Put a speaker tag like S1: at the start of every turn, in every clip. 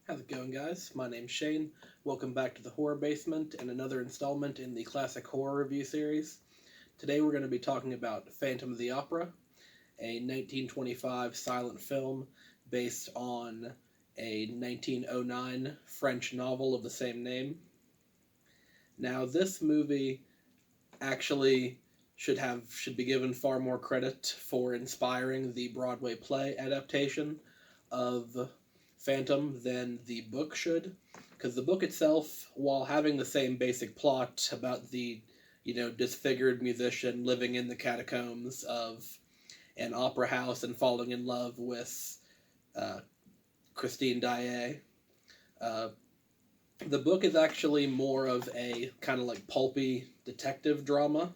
S1: How's it going, guys? My name's Shane. Welcome back to the Horror Basement and another installment in the classic horror review series. Today we're going to be talking about Phantom of the Opera, a 1925 silent film based on a 1909 French novel of the same name. Now, this movie actually should be given far more credit for inspiring the Broadway play adaptation of Phantom than the book should, because the book itself, while having the same basic plot about the disfigured musician living in the catacombs of an opera house and falling in love with uh, Christine Daae, uh, the book is actually more of a kind of like pulpy detective drama,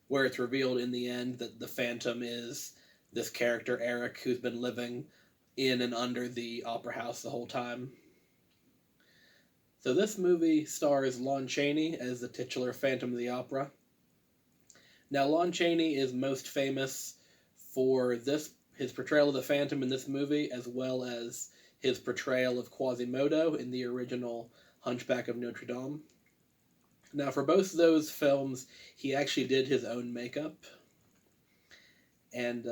S1: where it's revealed in the end that the Phantom is this character Eric who's been living in and under the opera house the whole time. So this movie stars Lon Chaney as the titular Phantom of the Opera. Now, Lon Chaney is most famous for his portrayal of the Phantom in this movie, as well as his portrayal of Quasimodo in the original Hunchback of Notre Dame. Now, for both of those films, he actually did his own makeup. And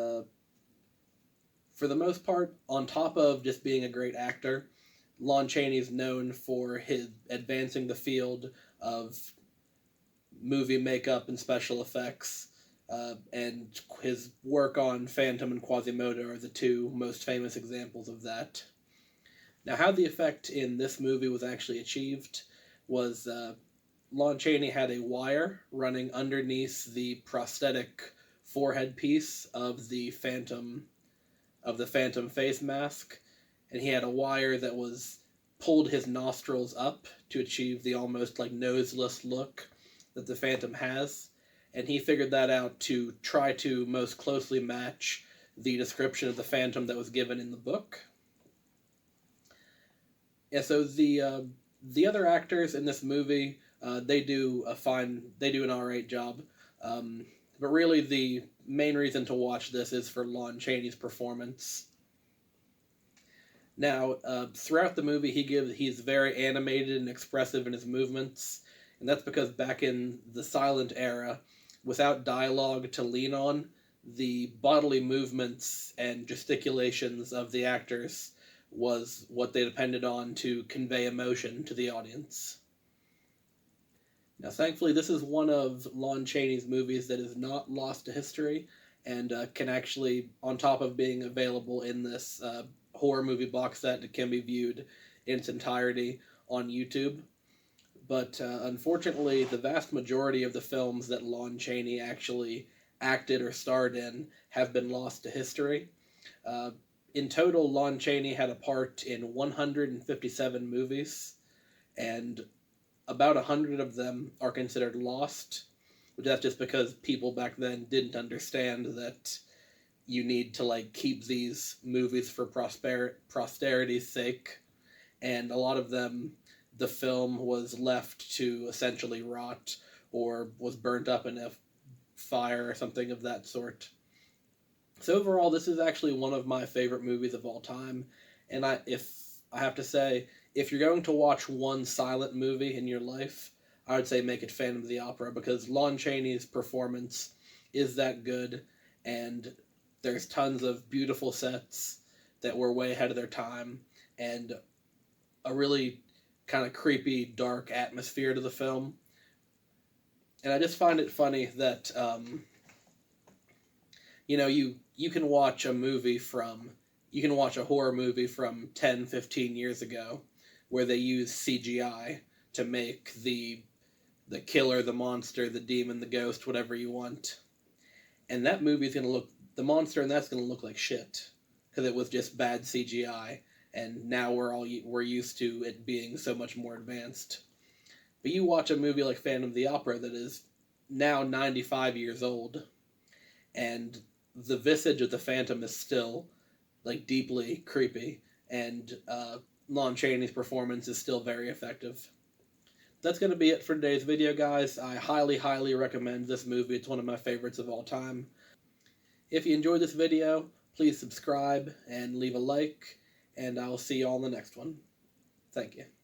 S1: for the most part, on top of just being a great actor, Lon Chaney is known for his advancing the field of movie makeup and special effects, and his work on Phantom and Quasimodo are the two most famous examples of that. Now, how the effect in this movie was actually achieved was Lon Chaney had a wire running underneath the prosthetic forehead piece of the Phantom face mask, and he had a wire that was pulled his nostrils up to achieve the almost like noseless look that the Phantom has, and he figured that out to try to most closely match the description of the Phantom that was given in the book. Yeah, so the other actors in this movie, they do an alright job, but really the main reason to watch this is for Lon Chaney's performance. Now, throughout the movie, he's very animated and expressive in his movements, and that's because back in the silent era, without dialogue to lean on, the bodily movements and gesticulations of the actors was what they depended on to convey emotion to the audience. Now, thankfully, this is one of Lon Chaney's movies that is not lost to history and can actually, on top of being available in this horror movie box set, it can be viewed in its entirety on YouTube. But unfortunately, the vast majority of the films that Lon Chaney actually acted or starred in have been lost to history. In total, Lon Chaney had a part in 157 movies, and about 100 of them are considered lost, which that's just because people back then didn't understand that you need to like keep these movies for posterity's sake, and a lot of them, the film was left to essentially rot or was burnt up in a fire or something of that sort. So overall, this is actually one of my favorite movies of all time, and if I have to say, if you're going to watch one silent movie in your life, I would say make it Phantom of the Opera, because Lon Chaney's performance is that good, and there's tons of beautiful sets that were way ahead of their time, and a really kind of creepy, dark atmosphere to the film. And I just find it funny that you can watch a horror movie from 10, 15 years ago where they use CGI to make the killer, the monster, the demon, the ghost, whatever you want. And that movie's going to look, the monster and that's going to look like shit because it was just bad CGI, and now we're used to it being so much more advanced. But you watch a movie like Phantom of the Opera that is now 95 years old, and the visage of the Phantom is still like deeply creepy, and Lon Chaney's performance is still very effective. That's going to be it for today's video, guys. I highly, highly recommend this movie. It's one of my favorites of all time. If you enjoyed this video, please subscribe and leave a like, and I'll see you all in the next one. Thank you.